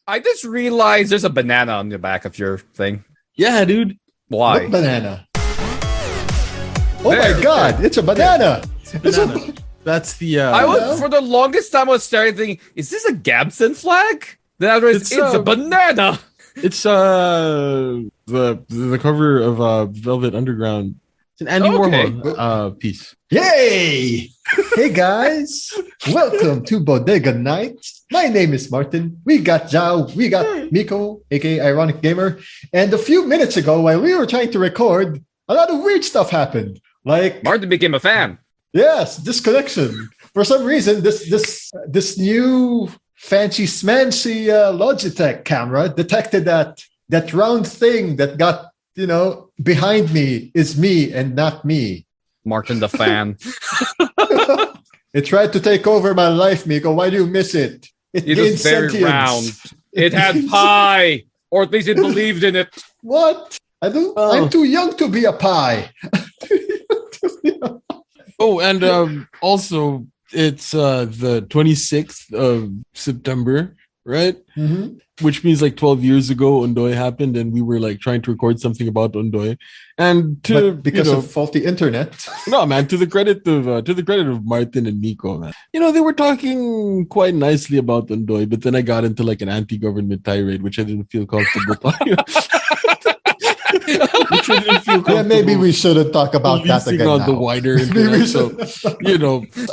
I just realized there's a banana on the back of your thing. Yeah, dude. Why? What banana? Oh my God! It's a banana. It's a banana. That's the. I was for the longest time I was staring, thinking, "Is this a Gabson flag?" Then I realized it's a banana. It's the cover of Velvet Underground. It's an Andy Warhol piece. Yay! Hey guys, welcome to Bodega Nights. My name is Martin. We got Zhao, we got Miko, aka Ironic Gamer, and a few minutes ago, while we were trying to record, a lot of weird stuff happened. Like Martin became a fan. Yes, disconnection. For some reason, this new fancy smancy Logitech camera detected that round thing that got behind me is me and not me. Martin the fan. It tried to take over my life, Miko. Why do you miss it? It was very sentience. round. It had pie, or at least it believed in it. What? I'm too young to be a pie. Oh, and also it's the 26th of September, right? Mm-hmm. Which means like 12 years ago, Undoy happened, and we were like trying to record something about Undoy, and because of faulty internet. No, man. To the credit of Martin and Nico, man. They were talking quite nicely about Undoy, but then I got into like an anti-government tirade, which I didn't feel comfortable talking. Yeah, maybe we shouldn't talk about that again. On now. the wider internet, so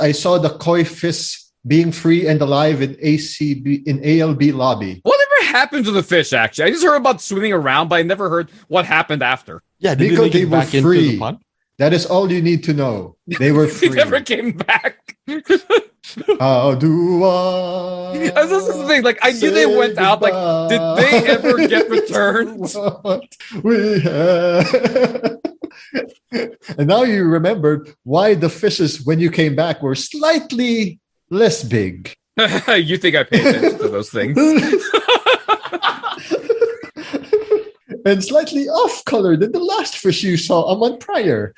I saw the koi fish being free and alive in ALB lobby. Whatever happened to the fish? Actually, I just heard about swimming around, but I never heard what happened after. Yeah, because they were free. Into the pond? That is all you need to know. They were free. They never came back. How do I? That's the thing. Like, I knew they went out. Like, did they ever get returned? What we have. And now you remembered why the fishes, when you came back, were slightly less big. You think I pay attention to those things? And slightly off color than the last fish you saw a month prior.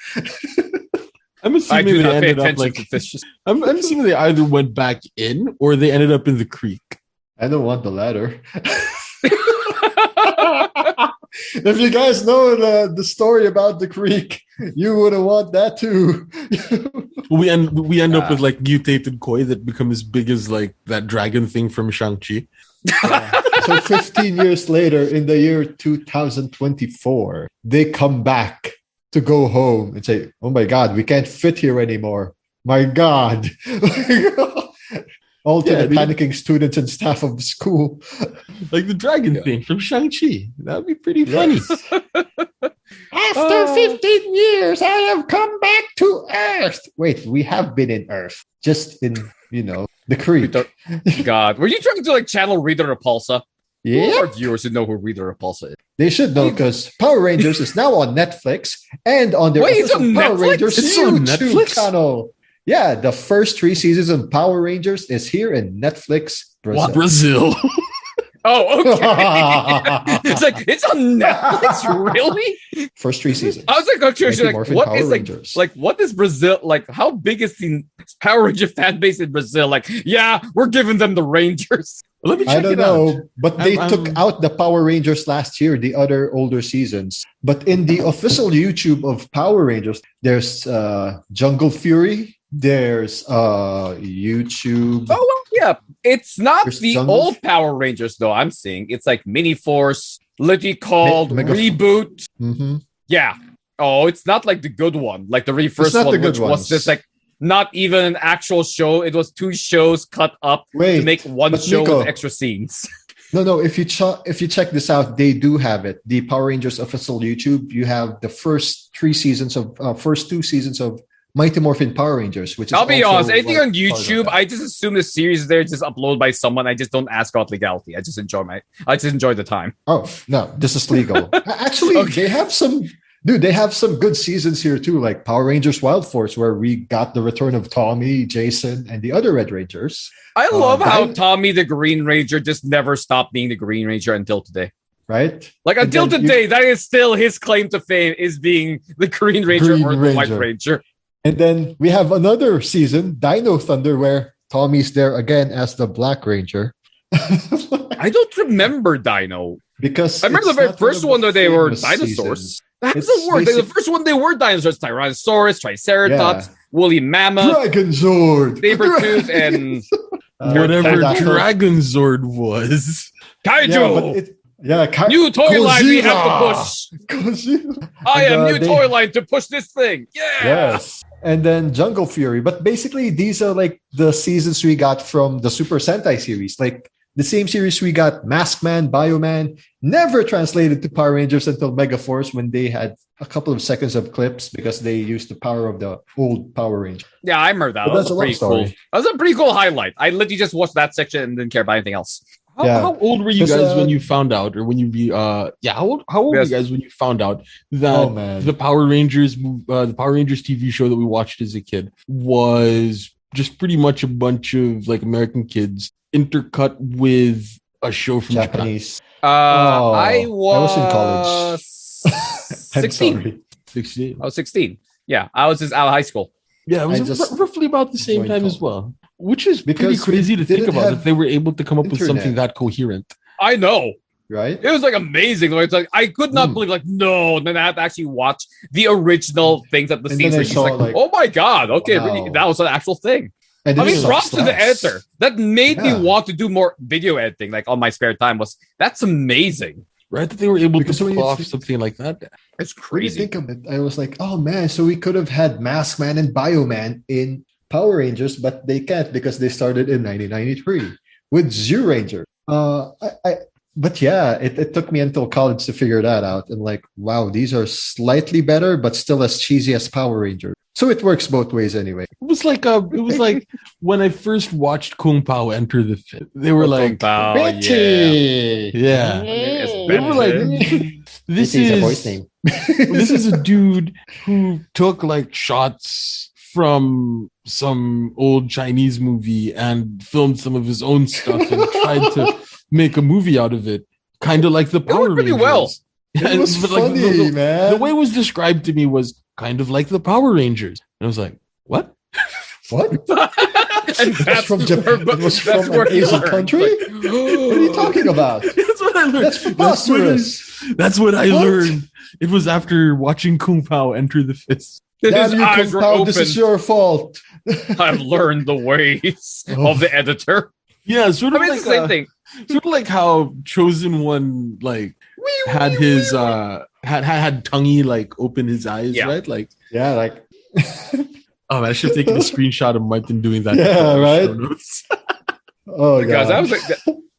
I'm assuming they ended up like fishes. I'm assuming they either went back in or they ended up in the creek. I don't want the latter. If you guys know the story about the creek, you wouldn't want that too. we end up with like mutated koi that become as big as like that dragon thing from Shang-Chi. So 15 years later, in the year 2024, they come back to go home and say, "Oh my God, we can't fit here anymore. My God." All to the panicking students and staff of the school. Like the dragon thing from Shang-Chi. That would be pretty funny. After 15 years, I have come back to Earth. Wait, we have been in Earth. Just in, the creek. God. Were you trying to like channel Rita Repulsa? Yeah. Our viewers who know who Rita Repulsa is. They should know because Power Rangers is now on Netflix and on their official Power Rangers YouTube channel. Yeah, the first 3 seasons of Power Rangers is here in Netflix Brazil. Brazil. Oh, okay. It's on Netflix, really? First 3 seasons. I was like, curious, what is Rangers. what is Brazil like? How big is the Power Ranger fan base in Brazil? Like, yeah, we're giving them the Rangers. Let me check I don't it know, out. but they took out the Power Rangers last year, the other older seasons. But in the official YouTube of Power Rangers, there's Jungle Fury. There's YouTube. Oh, well, yeah. It's not There's the Jungle old Power Rangers, though, I'm seeing. It's like Mini Force, literally called Reboot. Mm-hmm. Yeah. Oh, it's not like the good one. Like the very first one, which was just like not even an actual show. It was 2 shows cut up to make one show with extra scenes. No. If you check this out, they do have it. The Power Rangers official YouTube. You have the first 2 seasons of Mighty Morphin Power Rangers, which is I'll be honest, anything on YouTube, I just assume the series is there, just uploaded by someone. I just don't ask about legality. I just enjoy the time. Oh no, this is legal. Actually, They have some good seasons here too, like Power Rangers Wild Force, where we got the return of Tommy, Jason, and the other Red Rangers. I love how Tommy the Green Ranger just never stopped being the Green Ranger until today. Right? Like until today, that is still his claim to fame, is being the Green Ranger or the White Ranger. And then we have another season, Dino Thunder, where Tommy's there again as the Black Ranger. I don't remember Dino. Because I remember the very first one that they were dinosaurs. Seasons. That's the word. The first one they were dinosaurs. Tyrannosaurus, Triceratops, woolly mammoth, Dragonzord, Sabertooth, and whatever Dragonzord was. Kaiju. New toy line we have to push. I am new toy line to push this thing. Yeah. Yes. And then Jungle Fury. But basically, these are like the seasons we got from the Super Sentai series. Like the same series we got Maskman, Bioman, never translated to Power Rangers until Megaforce when they had a couple of seconds of clips because they used the power of the old Power Ranger. Yeah, I remember that. That was pretty cool. That was a pretty cool highlight. I literally just watched that section and didn't care about anything else. How old were you guys when you found out, or when you how old were you guys when you found out that the Power Rangers TV show that we watched as a kid was just pretty much a bunch of like American kids intercut with a show from Japanese? I was in college. 16. 16. I was 16. Yeah, I was just out of high school. Yeah, it was roughly about the same time as well. Which is pretty crazy to think about, that they were able to come up with something that coherent. I know. Right? It was like amazing. Like, it's like I could not believe, like, no. And then I had to actually watch the original things at the scenes. Like, oh my God. Okay, wow. Really, that was an actual thing. And I mean, props to the editor. That made me want to do more video editing, like on my spare time. That's amazing. Right? That they were able to pull off something like that. It's crazy. Think of it. I was like, oh man, so we could have had Maskman and Bioman in Power Rangers, but they can't because they started in 1993 with Zyuranger. But yeah, it took me until college to figure that out. And like, wow, these are slightly better, but still as cheesy as Power Rangers. So it works both ways anyway. It was like when I first watched Kung Pao enter the fit. They were like, Betty. Yeah. They were like, this is a voice name. This is a dude who took like shots from some old Chinese movie and filmed some of his own stuff and tried to make a movie out of it, kind of like the Power Rangers. Pretty well. It was funny, man. The way it was described to me was kind of like the Power Rangers, and I was like, "What? What?" And that's from Japan. It was from an Asian country. Like, what are you talking about? That's what I learned. That's preposterous. That's what I learned. It was after watching Kung Pao enter the fist. Damn you, Kung Pao, this is your fault. I've learned the ways of the editor. Yeah, sort of like the same thing. Sort of like how Chosen One had his had Tungy like open his eyes, right? Like like oh man, I should have taken a screenshot of Martin doing that. Yeah, right. Oh guys, I was like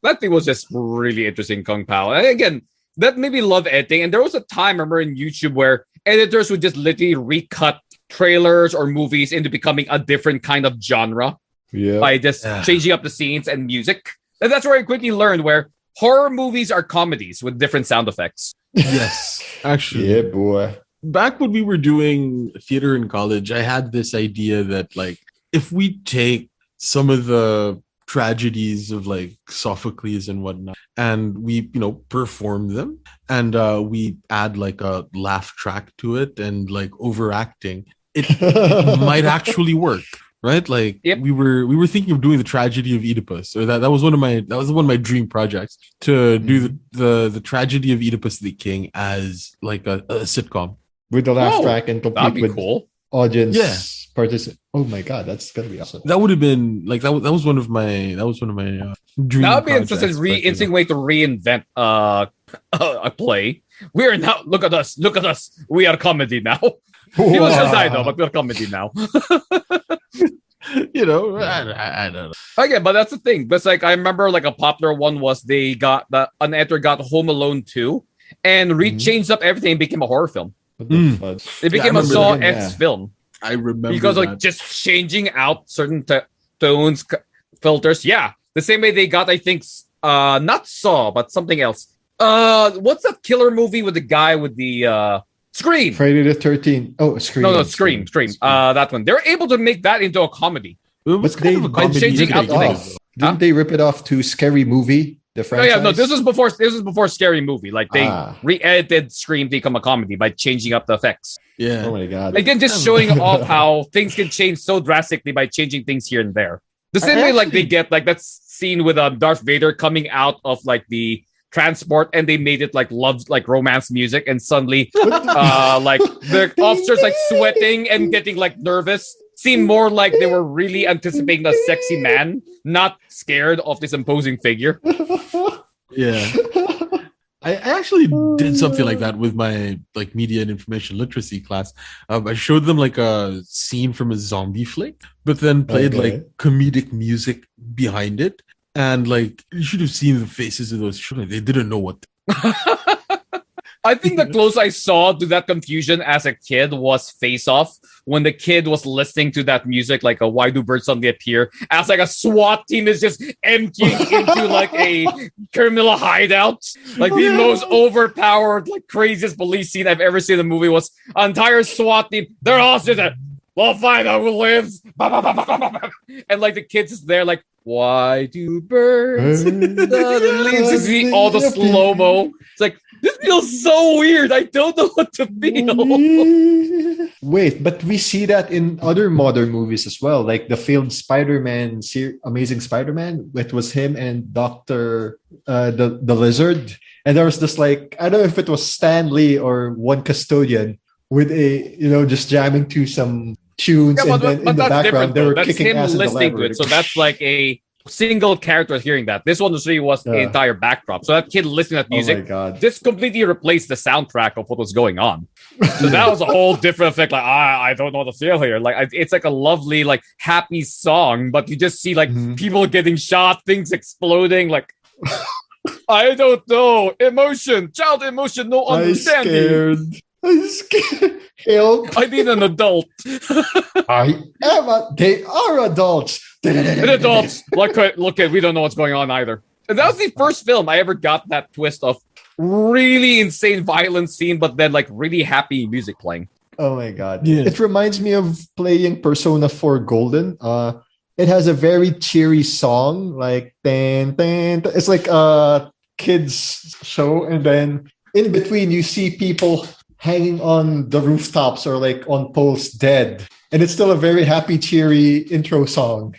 that thing was just really interesting, Kung Pao. And again, that made me love editing. And there was a time, I remember, in YouTube where editors would just literally recut trailers or movies into becoming a different kind of genre by just changing up the scenes and music. And that's where I quickly learned where horror movies are comedies with different sound effects. Yes, actually. Yeah, boy. Back when we were doing theater in college, I had this idea that like if we take some of the tragedies of like Sophocles and whatnot, and we perform them, and we add like a laugh track to it and like overacting, it might actually work, right? Like we were thinking of doing the tragedy of Oedipus, or that was one of my dream projects, to do the tragedy of Oedipus the King as like a sitcom with the laugh track and complete with cool audience participate. Oh my god, that's gonna be awesome. That would have been like that was one of my dream. That would be such an interesting way to reinvent a play. We are now look at us. We are comedy now. People still die though, but we're comedy now. I don't know. Okay, but that's the thing. But like I remember, like a popular one was an editor got Home Alone 2 and changed up everything and became a horror film. It became a Saw X film. I remember because like just changing out certain tones, filters. Yeah, the same way they got, I think, not Saw, but something else. What's that killer movie with the guy with the Scream? Friday the 13th. Oh, Scream. No, Scream. That one. They were able to make that into a comedy. But they changing out things. Didn't they rip it off to Scary Movie? The franchise? No, this was before Scary Movie. Like they re-edited Scream to become a comedy by changing up the effects. Yeah. Oh my god. Again, just showing off how things can change so drastically by changing things here and there. The same way, like they get like that scene with Darth Vader coming out of like the transport, and they made it like love, like romance music, and suddenly, like the officers like sweating and getting like nervous. Seemed more like they were really anticipating a sexy man, not scared of this imposing figure. Yeah. I actually did something like that with my like media and information literacy class. I showed them like a scene from a zombie flick, but then played like comedic music behind it. And like you should have seen the faces of those children. They didn't know what. I think the closest I saw to that confusion as a kid was Face Off, when the kid was listening to that music, like a Why Do Birds Suddenly Appear, as like a SWAT team is just emptying into like a criminal hideout. Like the most overpowered, like craziest police scene I've ever seen in a movie was an entire SWAT team. They're all just we'll find out who lives. And like the kids is there like, why do birds suddenly see all the slow-mo? It's like, this feels so weird. I don't know what to feel. Wait, but we see that in other modern movies as well, like the failed Spider-Man, Amazing Spider-Man. It was him and Doctor the Lizard, and there was this like, I don't know if it was Stan Lee or one custodian with a just jamming to some tunes, and then in the background they were kicking ass in the library. To it. So that's like a single character hearing that. This one really was the entire backdrop. So that kid listening to that music, this completely replaced the soundtrack of what was going on. So that was a whole different effect. Like, I don't know what to feel here. Like, it's like a lovely, like, happy song, but you just see like people getting shot, things exploding. Like, I don't know. Emotion, child emotion, no understanding. I'm scared. Help. I need an adult. They are adults. And adults, look at, we don't know what's going on either. And that was the first film I ever got that twist of really insane violent scene, but then like really happy music playing. Oh my god. Yeah. It reminds me of playing Persona 4 Golden. It has a very cheery song, like it's like a kids show, and then in between you see people hanging on the rooftops or like on poles dead. And it's still a very happy, cheery intro song.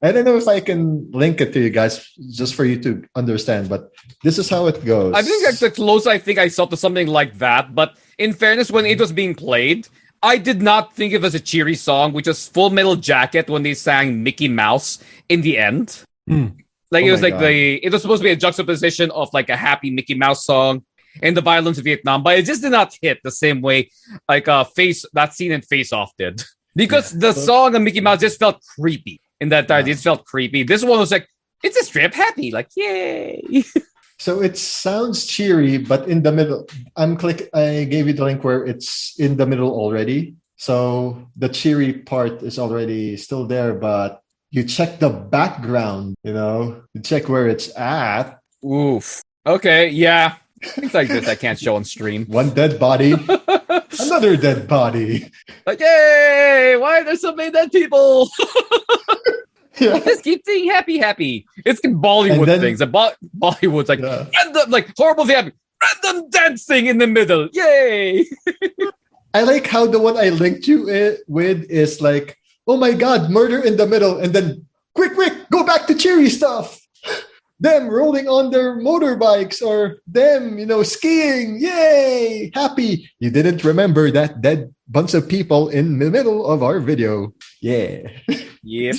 I don't know if I can link it to you guys just for you to understand, but this is how it goes. I think that's the closest I think I saw to something like that. But in fairness, when it was being played, I did not think of it as a cheery song, which was Full Metal Jacket when they sang Mickey Mouse in the end. Like it was like it was supposed to be a juxtaposition of like a happy Mickey Mouse song and the violence of Vietnam, but it just did not hit the same way like that scene in Face Off did. Because the song of Mickey Mouse just felt creepy in that time. It felt creepy. This one was like, it's a strip happy, like yay. So it sounds cheery, but in the middle, I gave you the link where it's in the middle already. So the cheery part is already still there, but you check the background, you check where it's at. Oof. Okay, yeah. Things like this I can't show on stream. One dead body, another dead body. Like, yay! Why are there so many dead people? Just keep saying happy. It's Bollywood things. Bollywood's like random, like horrible thing, random dancing in the middle. Yay! I like how the one I linked you with is like, oh my god, murder in the middle, and then quick, go back to cheery stuff. Them rolling on their motorbikes or them, skiing. Yay! Happy. You didn't remember that dead bunch of people in the middle of our video. Yeah. Yep.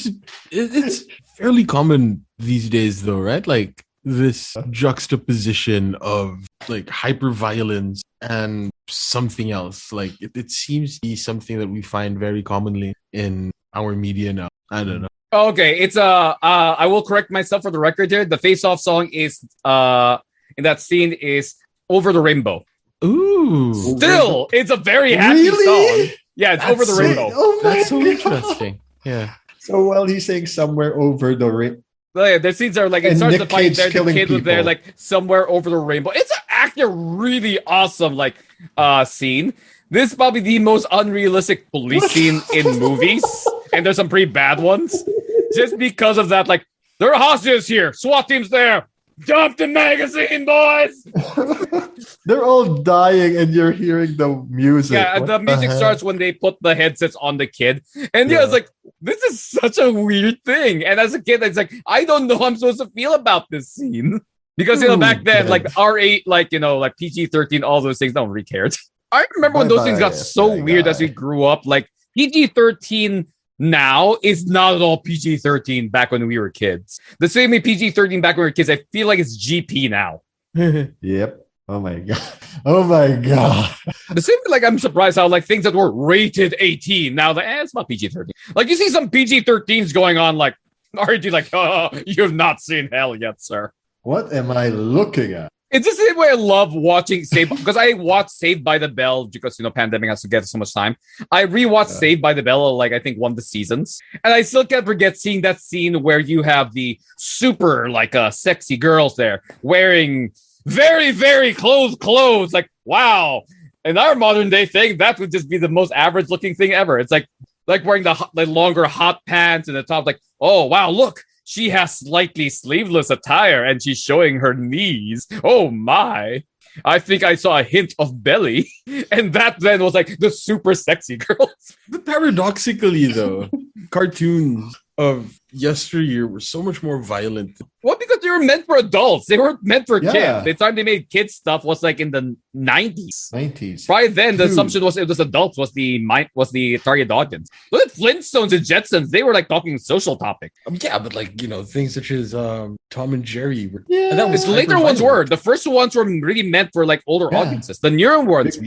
It's fairly common these days though, right? Like this juxtaposition of like hyper violence and something else. Like it seems to be something that we find very commonly in our media now. I don't know. Okay, it's I will correct myself for the record here. The Face Off song is in that scene is Over the Rainbow. Ooh. Still, it's a very happy song. Yeah, it's Over the Rainbow. Oh that's so interesting. Yeah. So while he's saying somewhere over the rainbow. Yeah, the scenes are like it starts to fight there. The kid was there, like somewhere over the rainbow. It's actually a really awesome like scene. This is probably the most unrealistic police scene in movies, and there's some pretty bad ones. Just because of that, like there are hostages here, SWAT team's there, Dump the magazine, boys! They're all dying, and you're hearing the music. Yeah, What the music heck? starts when they put the headsets on the kid. And yeah, it's like, this is such a weird thing. And as a kid, it's like, I don't know how I'm supposed to feel about this scene. Because, back then, God. like R8, like PG-13, all those things, no one really cared. I remember when those things got so weird as we grew up. Like, PG-13 now is not at all PG-13 back when we were kids. The same way PG-13 back when we were kids, I feel like it's GP now. Yep. Oh my god. Oh my god. The same way, like, I'm surprised how, like, things that were rated 18 now, like, it's not PG-13. Like, you see some PG-13s going on, like, already, like, oh, you have not seen hell yet, sir. What am I looking at? It's the same way I love watching because I watched Saved by the Bell because pandemic has to get so much time. I rewatched Saved by the Bell like I think one of the seasons, and I still can't forget seeing that scene where you have the super sexy girls there wearing very very clothes. Like wow, in our modern day thing, that would just be the most average looking thing ever. It's like wearing the longer hot pants and the top. Like oh wow, look. She has slightly sleeveless attire and she's showing her knees. Oh my. I think I saw a hint of belly. And that then was like the super sexy girls. But paradoxically, though, cartoons of yesteryear were so much more violent. Well, because they were meant for adults. They weren't meant for Yeah. kids. The time they made kids stuff was like in the 90s. 90s. Right then, the Dude. assumption was it was adults was the target audience. Look at Flintstones and Jetsons. They were like talking social topic. Yeah, but things such as Tom and Jerry. Yeah. And that was The later ones were. The first ones were really meant for like older Yeah. audiences. The newer ones,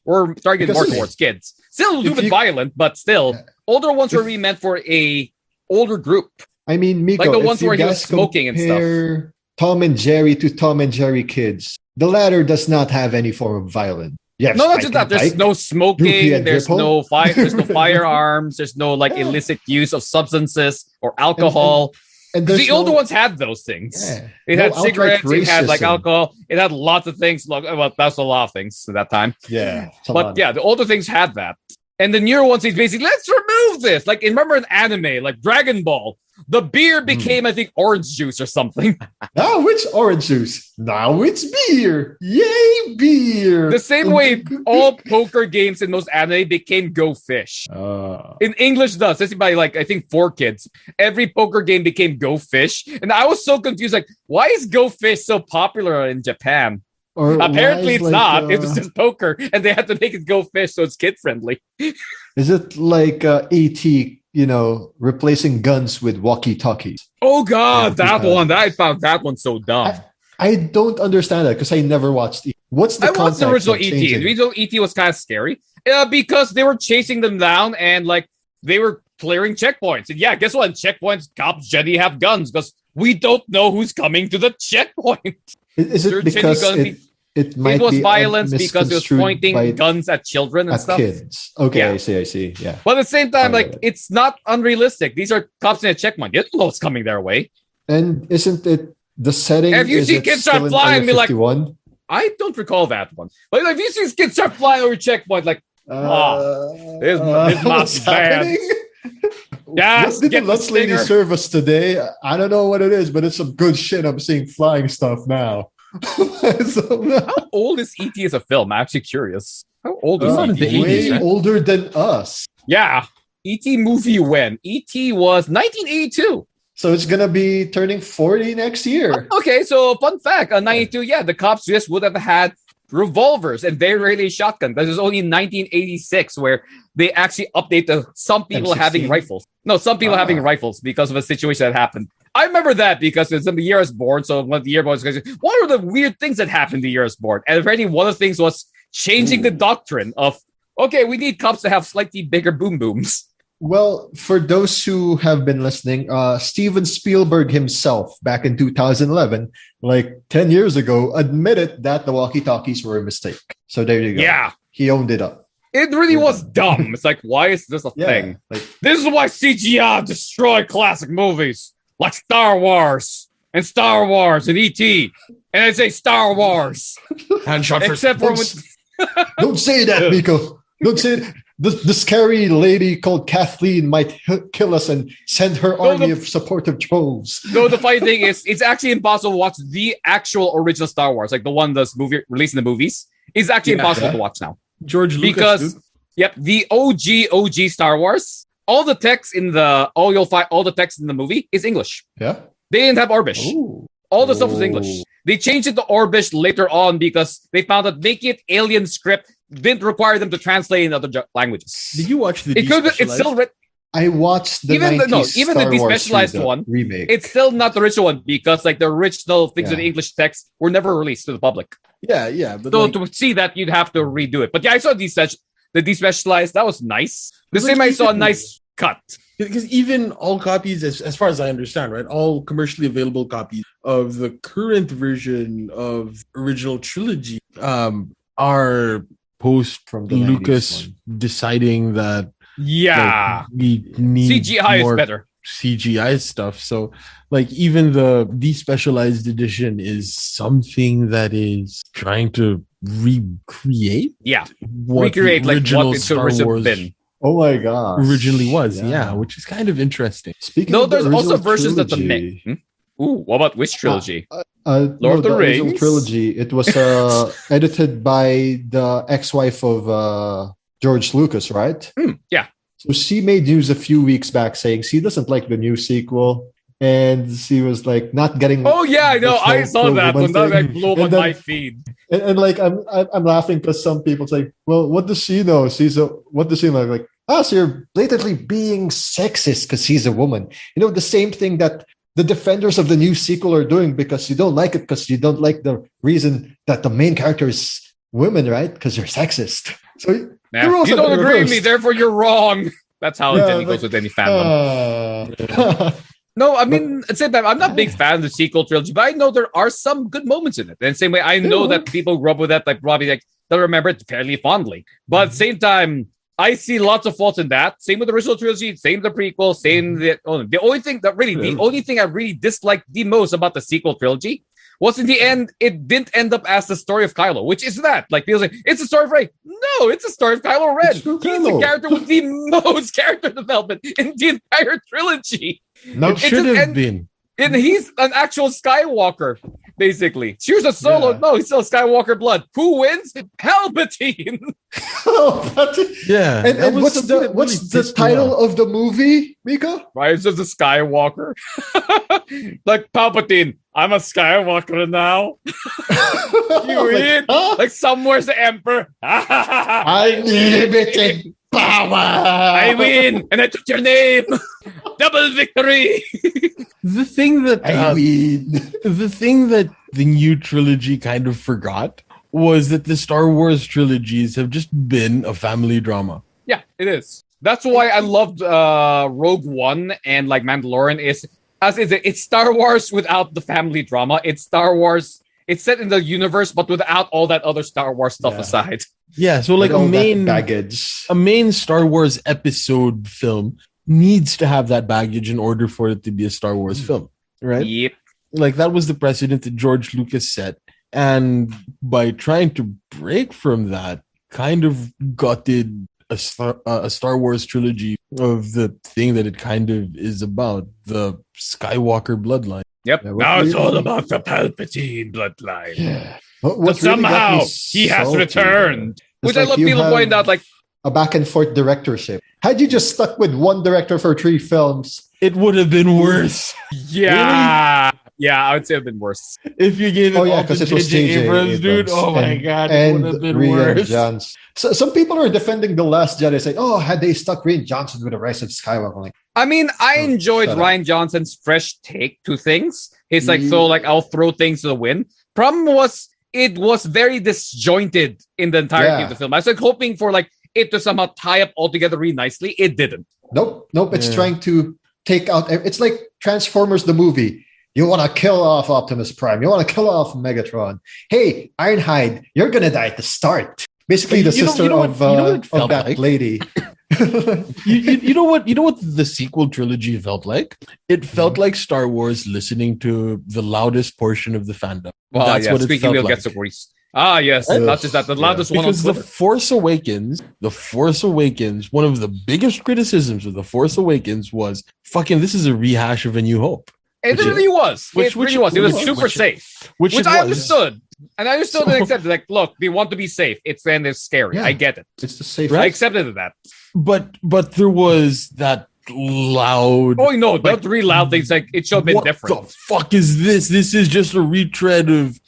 were targeted Because more if- towards kids. Still a little if bit you- violent, but still Yeah. older ones were If- really meant for a older group. I mean, Miko, Like the if ones you where he was guys smoking and stuff. compare Tom and Jerry to Tom and Jerry kids, the latter does not have any form of violence. Yes, No, not just that. There's no Droopy smoking. and There's Dripple. no fire. There's no firearms. There's no like Yeah. illicit use of substances or alcohol. and The there's older no- ones had those things. Yeah. It No had outright cigarettes. It had like racism. alcohol. It had lots of things. Well, that's a lot of things at that time. Yeah, come But on. yeah, the older things had that. And the newer ones, he's basically, let's remove this. Like, remember an anime, like Dragon Ball. The beer became, I think, orange juice or something. Now it's orange juice. Now it's beer. Yay, beer. The same way all poker games in most anime became Go Fish. In English, does. This is by, like, I think 4Kids. Every poker game became Go Fish. And I was so confused, like, why is Go Fish so popular in Japan? Or Apparently why it's is not. It was just poker. And they had to make it Go Fish so it's kid-friendly. Is it like ET, replacing guns with walkie-talkies? Oh, God, Yeah, that one. I found that one so dumb. I don't understand that because I never watched ET. What's the I watched the context original of ET. changing? The original ET was kind of scary because they were chasing them down and like they were clearing checkpoints. And yeah, guess what? In checkpoints, cops generally have guns because we don't know who's coming to the checkpoint. Is They're it because changing guns. it might It was be violence because it was misconstrued pointing by- guns at children and at stuff. kids? Okay, Yeah. I see. Yeah. But at the same time, I like get it. it's not unrealistic. These are cops in a checkpoint. You don't know what's coming their way. And isn't it the setting? If you is see it kids still start in flying, Area be like, 51? I don't recall that one. But if you see kids start flying over checkpoint, like, this must what's be bad. happening? yes, What did the get the lunch lady stinger. serve us today? I don't know what it is, but it's some good shit. I'm seeing flying stuff now. How old is ET as a film? I'm actually curious. How old is Not in ET? the 80s, way right? older than us. Yeah. ET movie when? ET was 1982. So it's gonna be turning 40 next year. Okay, so fun fact, 92, yeah, the cops just would have had revolvers and very rarely shotgun. This is only in 1986 where they actually update some people M16? having rifles. No, some people having rifles because of a situation that happened. I remember that because it's in the year I was born. So when the year I was going, what are the weird things that happened the year I was born? And apparently one of the things was changing the doctrine of, okay, we need cops to have slightly bigger boom booms. Well, for those who have been listening, Steven Spielberg himself, back in 2011, like 10 years ago, admitted that the walkie-talkies were a mistake. So there you go. Yeah. He owned it up. It really was dumb. It's like, why is this a Yeah. thing? Like, This is why CGI destroyed classic movies like Star Wars and E.T. And I say Star Wars. Handshot for Except for don't say that, Miko. Don't say it. the scary lady called Kathleen might kill us and send her army of supportive trolls. No, the funny thing is, it's actually impossible to watch the actual original Star Wars, like the one that's released in the movies. It's actually impossible to watch now. George Lucas, because the OG Star Wars, all the text in all the text in the movie is English. Yeah, they didn't have Orbish. Ooh. All the stuff was English. They changed it to Orbish later on because they found that making it alien script didn't require them to translate in other languages. Did you watch the? It's still written. I watched the even the Star despecialized one remake. It's still not the original one because like the original things with the English text were never released to the public. Yeah. But so to see that, you'd have to redo it. But yeah, I saw the despecialized. That was nice. The same I saw a nice cut. Because even all copies, as far as I understand, right, all commercially available copies of the current version of original trilogy are post from Lucas deciding that we need CGI is better. CGI stuff. So like even the despecialized edition is something that is trying to recreate what the original Star Wars been. Oh my gosh. Originally was, which is kind of interesting. Speaking of there's also versions trilogy, that the make. Ooh, what about which trilogy? Lord of the Rings trilogy. It was edited by the ex-wife of George Lucas, right? Yeah. So she made news a few weeks back saying she doesn't like the new sequel, and she was like not getting. Oh yeah, I know. I saw that one. That like blew up on my feed. And like I'm laughing because some people say, "Well, what does she know? What does she know?" Like, so you're blatantly being sexist because she's a woman. You know, the same thing that the defenders of the new sequel are doing because you don't like it because you don't like the reason that the main character is women, right? Because you're sexist. So you don't agree with me, therefore you're wrong. That's how it goes with any fandom. No, I mean, at the same time, I'm not a big fan of the sequel trilogy, but I know there are some good moments in it. And the same way, I know that people grew up with that, like probably like they'll remember it fairly fondly. But at the same time, I see lots of faults in that. Same with the original trilogy, same with the prequel, same the only thing I really disliked the most about the sequel trilogy was in the end, it didn't end up as the story of Kylo, which is that. Like, people say, it's a story of Rey. No, it's a story of Kylo Ren. He's the character with the most character development in the entire trilogy. No, it should have been. And he's an actual Skywalker, basically. Choose a solo. Yeah. No, he's still Skywalker blood. Who wins? Palpatine. Yeah. And what's the title of the movie, Mika? Rise of the Skywalker. Like Palpatine. I'm a Skywalker now. You idiot. Like somewhere's the Emperor. I limited power. I win, and I took your name. Double victory. The thing that I win. The thing that the new trilogy kind of forgot was that the Star Wars trilogies have just been a family drama. Yeah, it is. That's why I loved Rogue One and like Mandalorian it's Star Wars without the family drama. It's Star Wars. It's set in the universe, but without all that other Star Wars stuff aside. Yeah, so like a main Star Wars episode film needs to have that baggage in order for it to be a Star Wars film, right? Yep. Like that was the precedent that George Lucas set, and by trying to break from that, kind of gutted a Star Wars trilogy of the thing that it kind of is about, the Skywalker bloodline. Yep. Yeah, now it's all about the Palpatine bloodline. Yeah. But somehow he has returned. Which I love people pointing out, like a back and forth directorship. Had you just stuck with one director for 3 films, it would have been worse. Yeah. Really? Yeah, I would say it would have been worse. If you gave it all to J.J. Abrams, dude, oh my God, it would have been worse. So some people are defending The Last Jedi, saying, had they stuck Rian Johnson with The Rise of Skywalker? Like, I mean, I enjoyed Rian Johnson's fresh take to things. It's like, I'll throw things to the wind. Problem was, it was very disjointed in the entirety of the film. I was like hoping for like it to somehow tie up all together really nicely. It didn't. Nope. It's trying to take out. It's like Transformers the movie. You want to kill off Optimus Prime. You want to kill off Megatron. Hey, Ironhide, you're gonna die at the start. Basically, the sister of that lady. you know what the sequel trilogy felt like? It felt like Star Wars listening to the loudest portion of the fandom. Well, that's what it felt like. Ah, yes. Right? Not just that. The loudest one on Because the Twitter. Force Awakens, one of the biggest criticisms of the Force Awakens was fucking. This is a rehash of A New Hope. It really was. It really was. It was super safe. Which it I was. understood. And I understood and accepted. Like, look, they want to be safe. It's scary. Yeah. I get it. It's the safe. I accepted that. But there was that loud. Oh no, like, that really loud things. Like it should have been what different. the fuck is this? This is just a retread of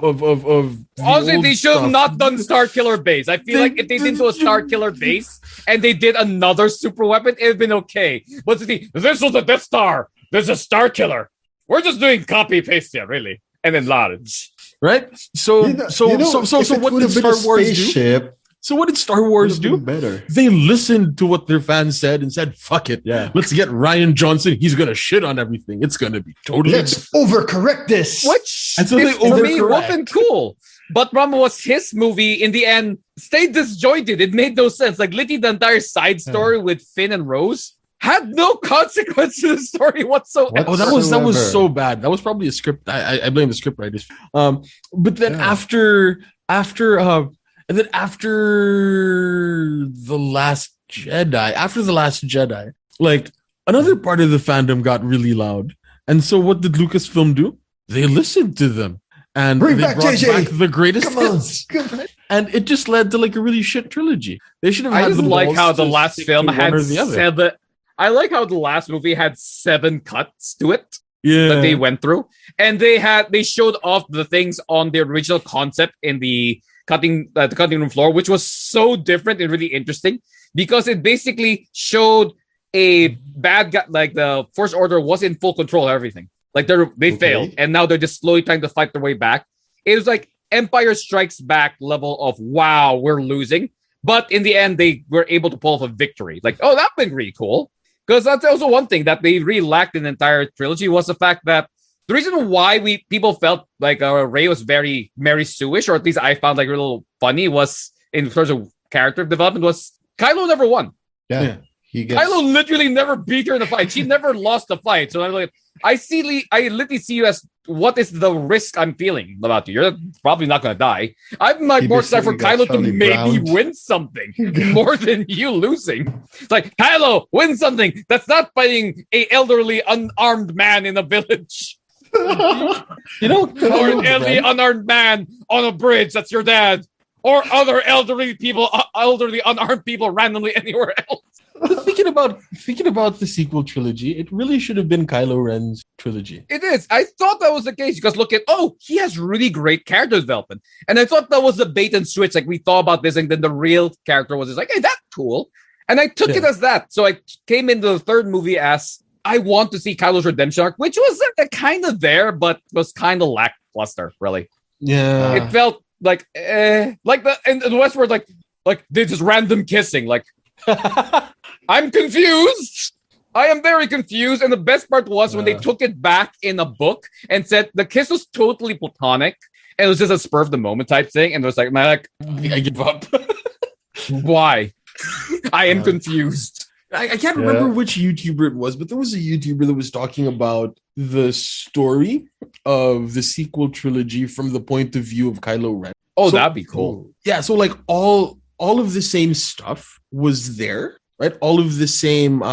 of the Honestly, old they should have stuff. not done Star Killer Base. I feel like if they didn't do a Star Killer Base and they did another super weapon, it'd been okay. But this was a Death Star. There's a Star Killer. We're just doing copy paste here, really. And then large. Right? So if it what would did have been a Star Wars do? spaceship, So what did Star Wars would have do? been better. They listened to what their fans said and said, fuck it. Yeah. Let's get Ryan Johnson. He's going to shit on everything. It's going to be totally. Let's overcorrect this. Which And so they for me overcorrect. wasn't cool. But problem was his movie in the end stayed disjointed. It made no sense. Like literally the entire side story with Finn and Rose had no consequence to the story whatsoever. Oh, that was so bad. That was probably a script. I blame the script writers. But then after the Last Jedi, like another part of the fandom got really loud. And so what did Lucasfilm do? They listened to them. And Bring they back brought JJ. back the greatest Come on. hits. And it just led to like a really shit trilogy. They should have I had just the like balls how to the last stick film to one had or the other. 7. I like how the last movie had 7 cuts to it Yeah. that they went through, and they showed off the things on the original concept in the cutting room floor, which was so different and really interesting because it basically showed a bad guy, like the First Order was in full control of everything. Like they failed, and now they're just slowly trying to fight their way back. It was like Empire Strikes Back level of wow, we're losing. But in the end, they were able to pull off a victory. Like, oh, that's been really cool. Because that's also one thing that they really lacked in the entire trilogy was the fact that the reason why people felt like Rey was very Mary Sue-ish, or at least I found like a little funny, was in terms of character development, was Kylo never won. Yeah. Kylo literally never beat her in a fight. She never lost a fight. So I'm like, I literally see you as what is the risk I'm feeling about you? You're probably not going to die. I'm like more excited for Kylo to maybe win something more than you losing. It's like, Kylo, win something. That's not fighting a elderly unarmed man in a village. Or an elderly unarmed man on a bridge. That's your dad. Or other elderly unarmed people randomly anywhere else. But thinking about the sequel trilogy, it really should have been Kylo Ren's trilogy. It is. I thought that was the case because he has really great character development. And I thought that was the bait and switch. Like we thought about this and then the real character was just like, hey, that's cool. And I took it as that. So I came into the third movie as I want to see Kylo's redemption arc, which was kind of there, but was kind of lackluster, really. Yeah. It felt like in the West were like they just random kissing. Like I'm confused. I am very confused. And the best part was when they took it back in a book and said the kiss was totally platonic. And it was just a spur of the moment type thing. And it was like, I give up. Why? I am confused. I can't remember which YouTuber it was, but there was a YouTuber that was talking about the story of the sequel trilogy from the point of view of Kylo Ren. Oh, that'd be cool. Yeah, so like all of the same stuff was there, right? All of the same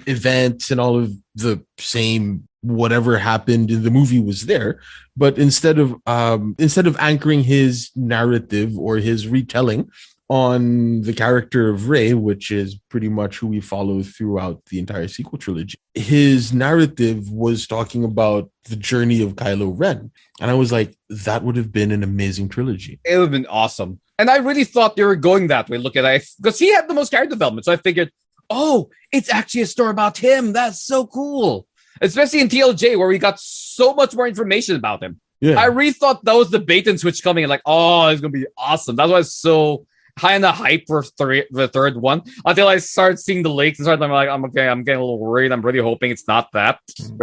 events and all of the same whatever happened in the movie was there, but instead of anchoring his narrative or his retelling on the character of Rey, which is pretty much who we follow throughout the entire sequel trilogy, his narrative was talking about the journey of Kylo Ren. And I was like, that would have been an amazing trilogy. It would have been awesome. And I really thought they were going that way. Look at it. Because he had the most character development. So I figured, it's actually a story about him. That's so cool. Especially in TLJ, where we got so much more information about him. Yeah. I really thought that was the bait and switch coming. And like, it's going to be awesome. That's why I was so high on the hype for the third one until I started seeing the leaks and started like, I'm okay. I'm getting a little worried. I'm really hoping it's not that.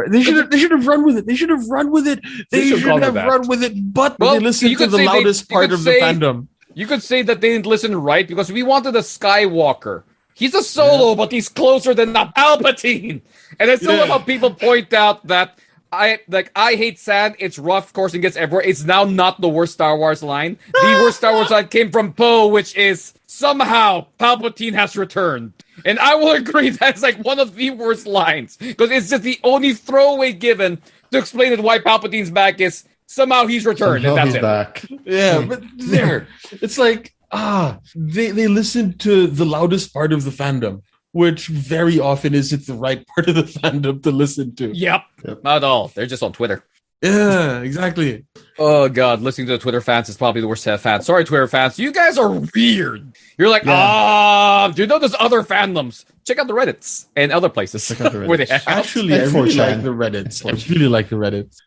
They should have run with it. They should have run with it. But they listened to the loudest part of the fandom. You could say that they didn't listen right because we wanted a Skywalker. He's a Solo, but he's closer than a Palpatine. And I still love how people point out that I hate sand. It's rough, coursing gets everywhere. It's now not the worst Star Wars line. The worst Star Wars line came from Poe, which is somehow Palpatine has returned. And I will agree that's like one of the worst lines because it's just the only throwaway given to explain it why Palpatine's back is somehow he's returned Somehow and he's that's it. back. Yeah, but there, it's like they listen to the loudest part of the fandom, which very often isn't the right part of the fandom to listen to. Yep. Not at all. They're just on Twitter. Yeah, exactly. Oh god, listening to the Twitter fans is probably the worst set of fans. Sorry, Twitter fans. You guys are weird. You're like, do you know there's other fandoms? Check out the Reddits and other places where they have. Actually, I really like the Reddits. I really like the Reddits.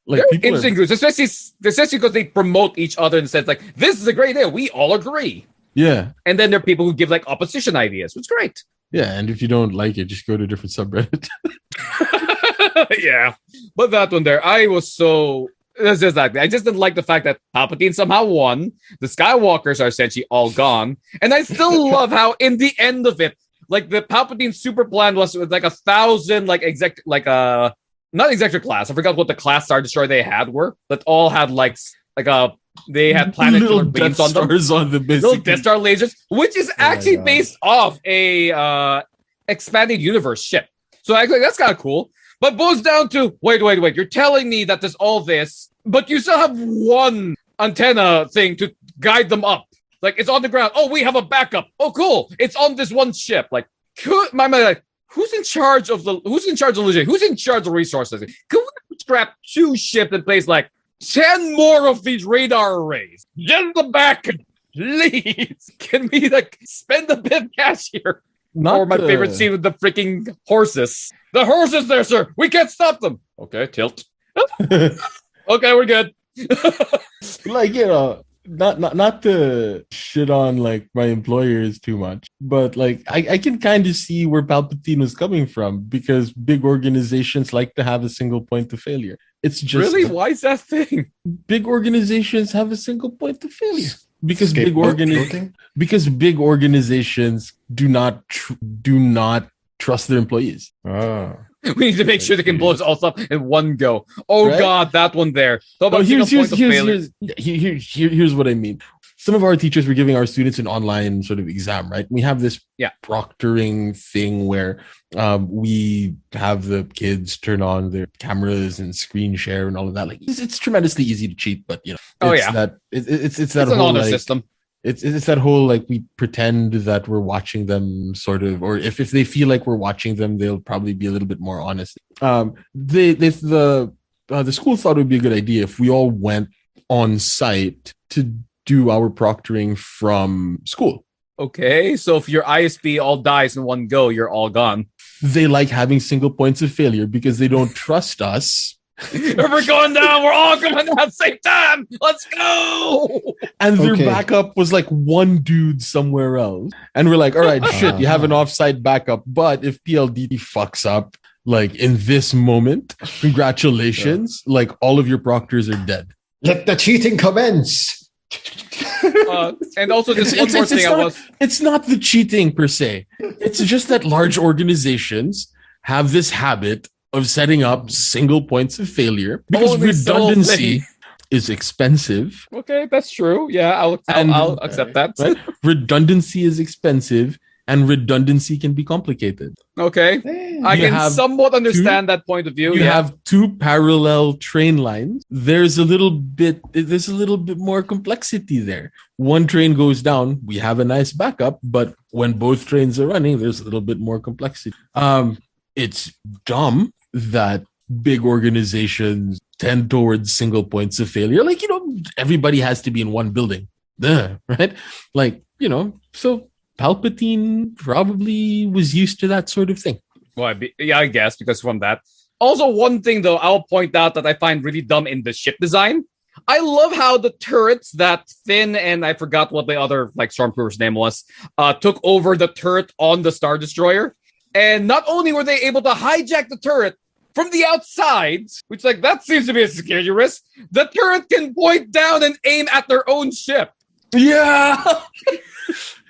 Like they're interesting groups, especially because they promote each other and says like, this is a great idea. We all agree. Yeah. And then there are people who give like opposition ideas, which is great. Yeah, and if you don't like it, just go to a different subreddit. Yeah. But that one there, I was so... It's just like, I just didn't like the fact that Palpatine somehow won. The Skywalkers are essentially all gone. And I still love how in the end of it, like the Palpatine super plan was like 1,000 like not executive class. I forgot what the class Star Destroyer they had were. That all had they had planet little beams Death on them. Stars on the Little Death Star lasers, which is actually God. based off a expanded universe ship. So actually, that's kind of cool. But boils down to, wait. You're telling me that there's all this, but you still have one antenna thing to guide them up. Like, it's on the ground. Oh, we have a backup. Oh, cool. It's on this one ship. Like, my mind, like, who's in charge of logistics? Who's in charge of resources? Could we scrap 2 ships and place like 10 more of these radar arrays? Get the back, please. Can we like spend a bit of cash here? Or my favorite scene with the freaking horses. The horses there, sir. We can't stop them. Okay, tilt. Okay, we're good. Like, you know, not to shit on like my employers too much, but like I can kind of see where Palpatine was coming from because big organizations like to have a single point of failure. It's just really, why is that thing? Big organizations have a single point of failure because big organizations do not trust their employees. We need to make sure they can blow us all up in one go. Oh right? God, that one there. Here's what I mean. Some of our teachers were giving our students an online sort of exam, right? We have this proctoring thing where we have the kids turn on their cameras and screen share and all of that. Like it's tremendously easy to cheat, but you know, it's that whole honor system. It's that whole like we pretend that we're watching them sort of, or if they feel like we're watching them, they'll probably be a little bit more honest. The school thought it would be a good idea if we all went on site to do our proctoring from school. Okay, so if your ISP all dies in one go, you're all gone. They like having single points of failure because they don't trust us. We're going down. We're all coming down at the same time. Let's go. And their backup was like one dude somewhere else. And we're like, all right, shit, you have an offsite backup. But if PLDT fucks up, like in this moment, congratulations. Like all of your proctors are dead. Let the cheating commence. And also, this one more thing it's not the cheating per se. It's just that large organizations have this habit of setting up single points of failure because redundancy is expensive. Okay, that's true. Yeah, I'll accept that. Right? Redundancy is expensive and redundancy can be complicated. Okay. I can somewhat understand that point of view. You have 2 parallel train lines. There's a little bit more complexity there. One train goes down, we have a nice backup, but when both trains are running, there's a little bit more complexity. It's dumb that big organizations tend towards single points of failure. Like, you know, everybody has to be in one building. Right? Like, you know, so Palpatine probably was used to that sort of thing. Well, I guess, because from that. Also, one thing, though, I'll point out that I find really dumb in the ship design. I love how the turrets that Finn and I forgot what the other like Stormtrooper's name was, took over the turret on the Star Destroyer. And not only were they able to hijack the turret from the outside, which like that seems to be a security risk, the turret can point down and aim at their own ship. Yeah.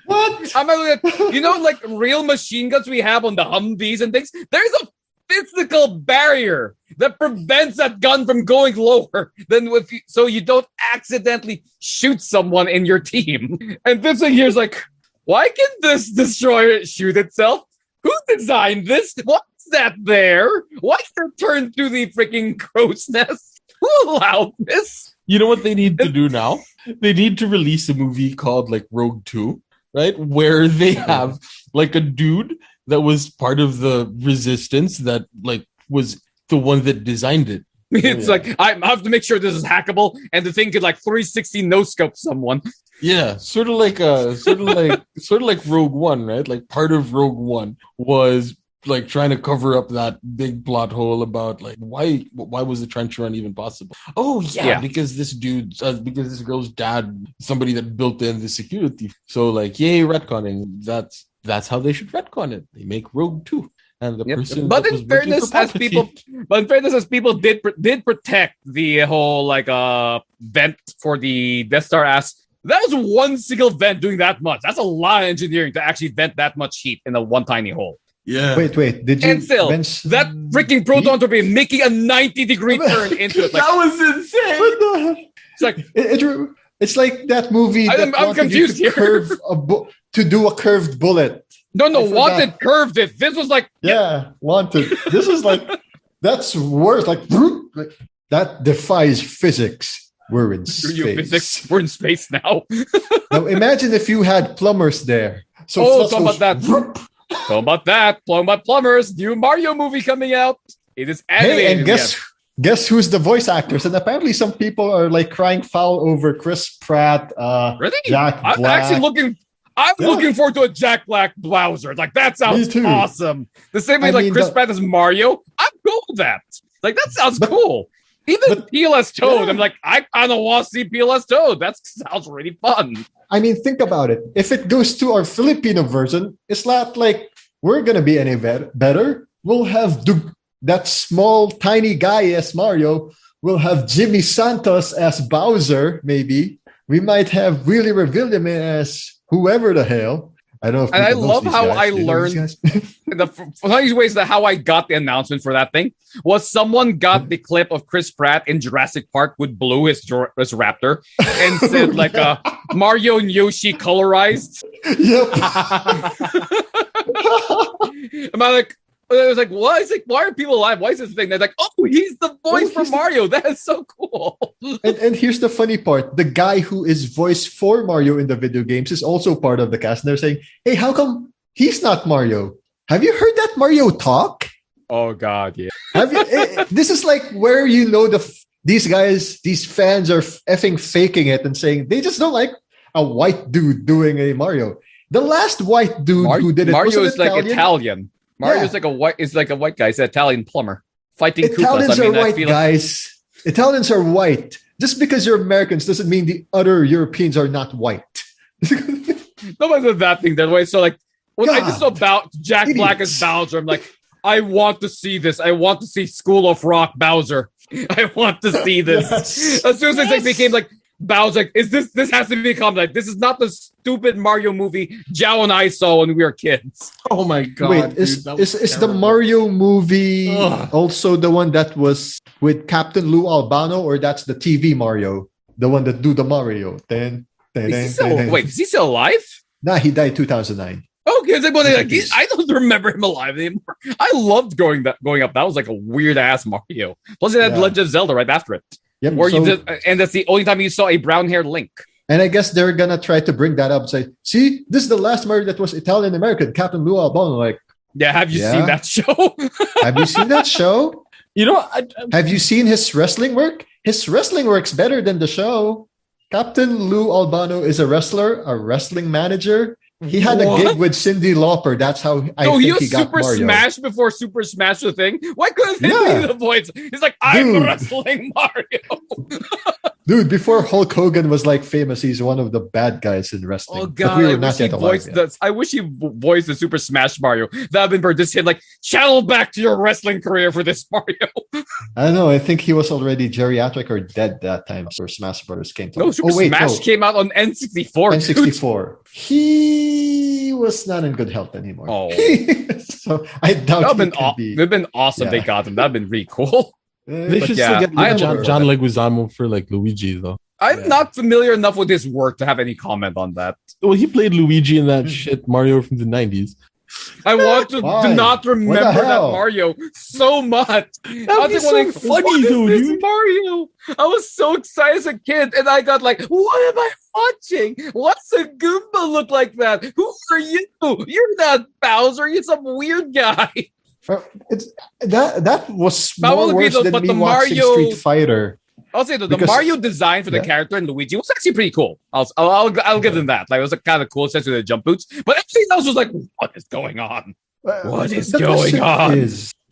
What? I'm like, you know, like real machine guns we have on the Humvees and things. There's a physical barrier that prevents that gun from going lower so you don't accidentally shoot someone in your team. And this thing here is like, why can this destroyer shoot itself? Who designed this? What's that there? Why can it turn through the freaking crow's nest? Who allowed this? You know what they need to do now? They need to release a movie called like Rogue 2, right? Where they have like a dude that was part of the resistance that like was the one that designed it. It's like, I have to make sure this is hackable, and the thing could like 360 no scope someone. Yeah, sort of like Rogue One, right? Like part of Rogue One was like trying to cover up that big plot hole about like why was the trench run even possible? Oh yeah. Because this girl's dad, somebody that built in the security. So like, yay, retconning. That's how they should retcon it. They make Rogue 2. And the person, but in fairness, as people did protect the whole like vent for the Death Star ass. That was one single vent doing that much. That's a lot of engineering to actually vent that much heat in a one tiny hole. Yeah. Wait. Did you? And still, that freaking proton torpedo making a 90-degree turn into it. Like, that was insane. It's like it's like that movie. I'm confused here. To do a curved bullet. No, Wanted curved it. This was like Wanted. This is like that's worse. Like that defies physics. We're in space. Physics. We're in space now. Now imagine if you had plumbers there. So talking about plumbers. New Mario movie coming out. It is animated. Hey, and guess who's the voice actors? And apparently some people are like crying foul over Chris Pratt. Really? Jack Black. I'm actually looking forward to a Jack Black Bowser. Like, that sounds awesome. The same way Chris Pratt is Mario. I'm cool with that. Like, that sounds cool. Even PLS Toad. I'm like, I kind of want to see PLS Toad. That sounds really fun. I mean, think about it. If it goes to our Filipino version, it's not like we're going to be any better. We'll have that small, tiny guy as Mario. We'll have Jimmy Santos as Bowser, maybe. We might have Willie Revillame as whoever the hell. I don't know. If and I love how I learned the funny ways that how I got the announcement for that thing was someone got the clip of Chris Pratt in Jurassic Park with Blue, his raptor, and said like Mario and Yoshi colorized. Yep. Am I like? It was like, why are people alive? Why is this thing? They're like, oh, he's the voice for Mario. That is so cool. And here's the funny part. The guy who is voiced for Mario in the video games is also part of the cast. And they're saying, hey, how come he's not Mario? Have you heard that Mario talk? Oh, God, yeah. Have you? This is like where you know these fans are effing faking it and saying they just don't like a white dude doing a Mario. The last white dude who did it Mario was is like Italian. Mario's like a white guy. He's an Italian plumber fighting Italians Koopas. are white, guys. Italians are white. Just because you're Americans doesn't mean the other Europeans are not white. Nobody does that thing that way. So like when I just saw about Jack Black as Bowser, I'm like, I want to see this. I want to see School of Rock Bowser. I want to see this. Yes. As soon as it became like Bowser, like, this has to become like, this is not the stupid Mario movie Zhao and I saw when we were kids. Oh my God. Wait, is the Mario movie also the one that was with Captain Lou Albano, or that's the TV Mario? The one that do the Mario? Is he still alive? Nah, he died 2009. Okay, I don't remember him alive anymore. I loved growing up. That was like a weird ass Mario. Plus, it had Legend of Zelda right after it. Yep, and that's the only time you saw a brown-haired Link. And I guess they're gonna try to bring that up and say, "See, this is the last Mario that was Italian American, Captain Lou Albano." Like, have you seen that show? Have you seen that show? You know, have you seen his wrestling work? His wrestling work's better than the show. Captain Lou Albano is a wrestler, a wrestling manager. He had a gig with Cyndi Lauper. That's how I think he got Super Mario. Smash before Super Smash the thing. Why couldn't they be the voice? He's like, I'm wrestling Mario. Dude, before Hulk Hogan was like famous, he's one of the bad guys in wrestling. Oh God, I wish he voiced the Super Smash Mario. That would have been just him like, channel back to your wrestling career for this Mario. I don't know. I think he was already geriatric or dead that time. Super Smash Brothers came out. No, Super Smash came out on N64. N64. He was not in good health anymore. Oh. So I doubt That'd it been could be. it'd been awesome. Yeah. They got him. That'd been really cool. They But should yeah, still get I John Leguizamo for like Luigi though. I'm Yeah. not familiar enough with his work to have any comment on that. Well, he played Luigi in that shit Mario from the 90s. I want to Why? not remember What the that hell? Mario so much. I That'd was be like, so wondering, funny, what is though, this dude. Mario? I was so excited as a kid, and I got like, what am I watching? What's a Goomba look like that? Who are you? You're not Bowser. You're some weird guy. It's that was That more would be worse the- than but me the watching Mario- Street Fighter. I'll say the Because- Mario design for the yeah. character in Luigi was actually pretty cool. I'll give them that. Like, it was a kind of cool, especially with the jump boots. But everything else was like, what is going on? What is The going question on?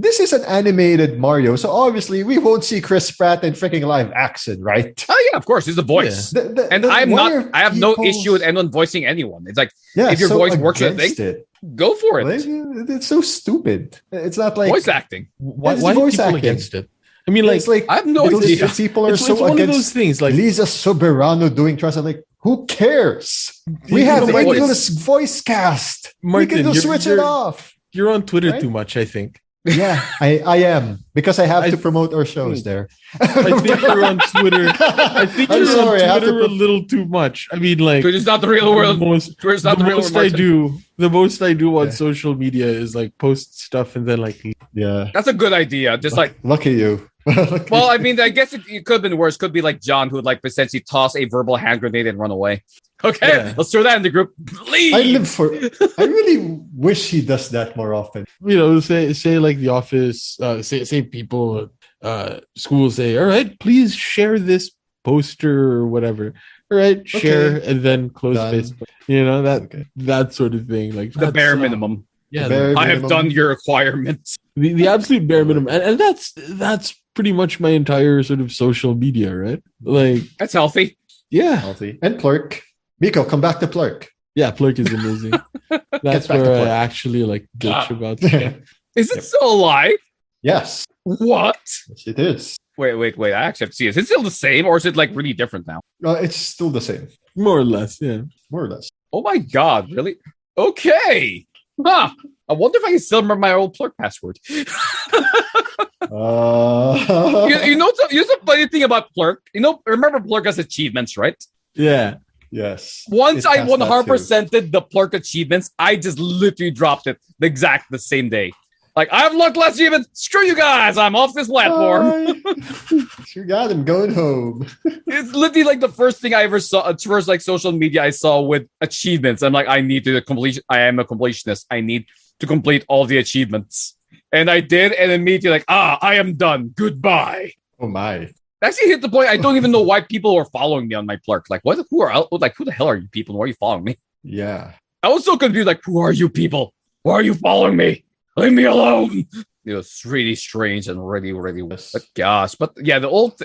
This is an animated Mario, so obviously we won't see Chris Pratt in freaking live action, right? Oh yeah, of course, he's the voice. And I'm why not. are I have no people- issue with anyone voicing anyone. It's like, Yeah, if your so voice works with a against it. go for it. Like, it's so stupid. It's not like Voice acting. Why, It's why are voice people acting. against it? I mean, like, it's like I have no because idea. people are it's so one of those against things. Like, Lisa Soberano doing trust. I'm like, who cares? We You have know, Martin, English voice cast. Martin, we can just switch it off. You're on Twitter Right? too much, I think. Yeah, I am because I have I to promote our shows there. I think you're on Twitter. I think I'm you're sorry, I on have Twitter to a little too much. I mean, like, Twitter's not the real world. Twitter's not the real world. Martin. The most I do on Yeah. social media is like post stuff and then like Yeah, That's a good idea. Just like, lucky you. well, I mean, I guess it could have been worse. Could be like John, who would like essentially toss a verbal hand grenade and run away. Okay, Yeah. let's throw that in the group. Leave. I live for. I really wish he does that more often. you know, say like the office, say people, schools say, all right, please share this poster or whatever. All right, share and then close Done. Facebook. You know Okay. that sort of thing. Like the that's, bare minimum. Yeah, The bare I have minimum. done your requirements. the absolute bare minimum, and that's pretty much my entire sort of social media, right? Like, That's healthy. yeah, Healthy. And Plurk. Miko, come back to Plurk. yeah, Plurk is amazing. That's back to where I Plurk. actually like bitch about stuff. Is it still alive? Yes, What? yes, it is. Wait. I actually have to see it. Is it still the same or is it like really different now? It's still the same, More or less, yeah. more or less. Oh my god, really? Okay. Huh. I wonder if I can still remember my old Plurk password. you know the funny thing about Plurk? You know, remember Plurk has achievements, right? Yeah. Yes. Once It I has that 100%ed the Plurk achievements, I just literally dropped it the same day. Like, I've looked last achievement. Screw you guys. I'm off this platform. You got him going home. It's literally like the first thing I ever saw, first like social media I saw with achievements. I'm like, I need to complete. I am a completionist. I need to complete all the achievements, and I did. And immediately, like, I am done. Goodbye. Oh my. Actually, hit the point. I don't even know why people are following me on my Plurk. Like, what? Who are like? Who the hell are you people? Why are you following me? Yeah. I was so confused. Like, who are you people? Why are you following me? Leave me alone. It was really strange and really, really. Yes. But gosh, but yeah, the old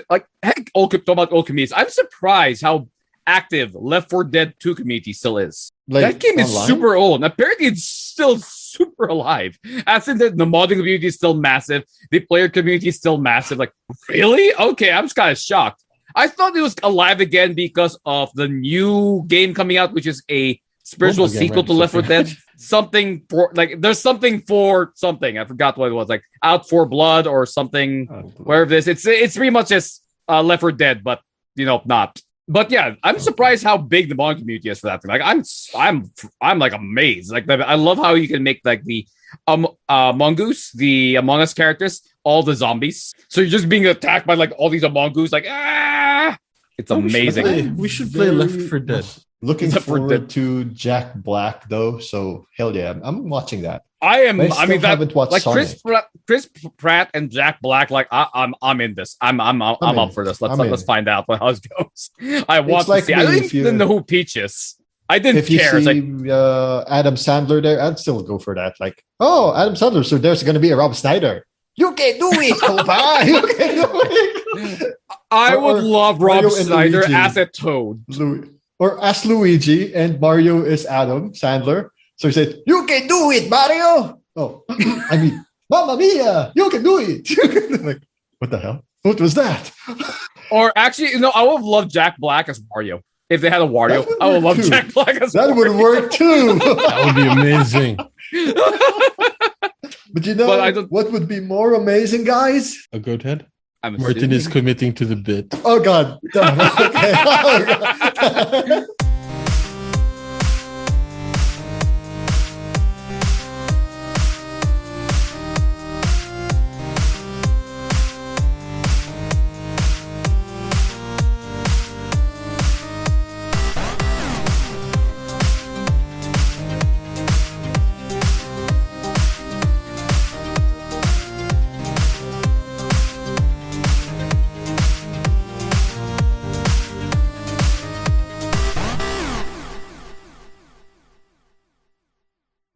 talking about old communities. I'm surprised how active Left 4 Dead 2 community still is. That game is online? super old. And apparently, it's still super alive. As in the modding community is still massive. The player community is still massive. Like, really? Okay, I'm just kind of shocked. I thought it was alive again because of the new game coming out, which is a spiritual Mobile game, sequel right? to Left 4 Dead. Something for like, there's something for something. I forgot what it was. Like Out for Blood or something. Wherever this, it's pretty much just Left 4 Dead, but not. But yeah, I'm surprised how big the mod community is for that thing. Like I'm like amazed. Like I love how you can make like the mongoose, the Among Us characters, all the zombies. So you're just being attacked by like all these mongoose. Like it's amazing. We should play Left 4 Dead. Looking Left 4 forward Dead. to Jack Black though, so hell yeah, I'm watching that. I still haven't watched like Sonic. Chris Pratt and Jack Black. Like I'm in this. I'm up for this. Let's find out how it goes. I want like to see. I me don't if you- even know who Peach is. I didn't If you care. It's see like, Adam Sandler there, I'd still go for that. Like, oh, Adam Sandler, so there's going to be a Rob Snyder. You can do it, Koba. You can do it. I or- would love Mario Rob and Snyder Luigi. as a Toad. Or as Luigi and Mario is Adam Sandler. So he said, you can do it, Mario. Oh, I mean, Mamma Mia, you can do it. Like, what the hell? What was that? Or actually, I would love Jack Black as Mario. If they had a Wario, That would I would work love too. Jack Black as That would Mario. work too. That would be amazing. But you know But I don't- what would be more amazing, guys? A goat head. I'm Martin is assuming. committing to the bit. Oh God! Okay. Oh, God.